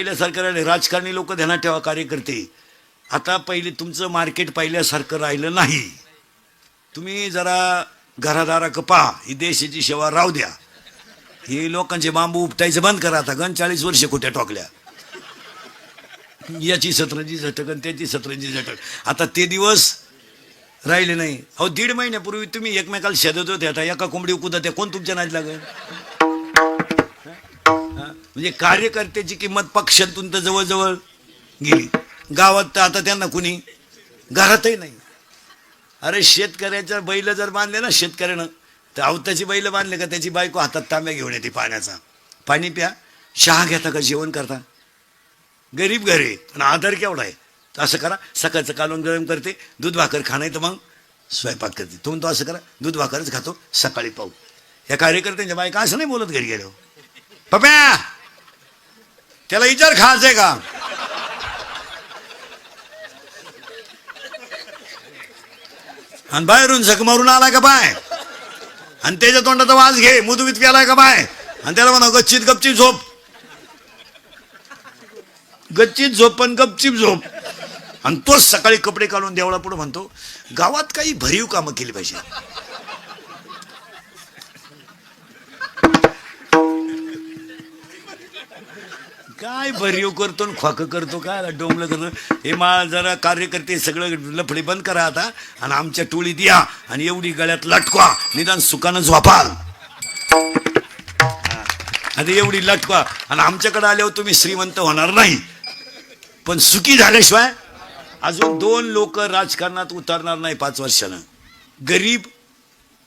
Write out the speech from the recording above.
पहिल्यासारखं राहिले राजकारणी लोक ध्यानात ठेवा कार्यकर्ते. आता पहिले तुमचं मार्केट पहिल्यासारखं राहिलं नाही. तुम्ही जरा घरादारा कपा ही देशाची सेवा राहू द्या. हे लोकांचे बांबू उपटायचं बंद करा. आता गण 40 वर्ष कुठ्या टोकल्या. याची सतरंजी झटक आणि त्याची सतरंजी झटक. आता ते दिवस राहिले नाही. अहो 1.5 महिन्यापूर्वी तुम्ही एकमेकाला शेदत होते. आता एका कोंबडी कुदत आहे. कोण तुमच्या नादी लागेल? म्हणजे कार्यकर्त्याची किंमत पक्षातून तर जवळजवळ गेली. गावात तर आता त्यांना कुणी घरातही नाही. अरे शेतकऱ्याच्या बैल जर बांधले ना शेतकऱ्यानं, तर अवताची बैल बांधले का त्याची बायको हातात तांब्या घेऊन येते पाण्याचा. पाणी प्या. चहा घेता का जेवण करता? गरीब घरी पण आधार केवढा आहे. तर असं करा, सकाळचं कालवण गरम करते, दूध भाकर खाणं तर मग स्वयंपाक करते. तुम्ही तो असं करा, दूध भाकरच खातो सकाळी पाहू. या कार्यकर्त्यांच्या बायका असं नाही बोलत घरी गेलो. पप्या त्याला विचार खायचंय का? आणि बाहेरून झक मारून आला का बाय, आणि त्याच्या तोंडाचा वास घे, मुदवीत प्यालाय का बाय, आणि त्याला म्हणा गच्चीत गपचीप झोप. गच्चीत झोप पण गपचीप झोप. आणि तोच सकाळी कपडे काढून देवळा पुढे म्हणतो गावात काही भरीव कामं केली पाहिजे. काय भरीव करतो खोक करतो, काय डोंबलं करतो. हे माळ जरा कार्यकर्ते सगळं लफडे बंद करा आता, आणि आमच्या टोळीत या आणि एवढी गळ्यात लटकवा, निदान सुखानं झोपाल. आता एवढी लटकवा, आणि आमच्याकडे आल्यावर तुम्ही श्रीमंत होणार नाही, पण सुखी झाल्याशिवाय अजून 2 लोक राजकारणात उतरणार नाही 5 वर्षानं. गरीब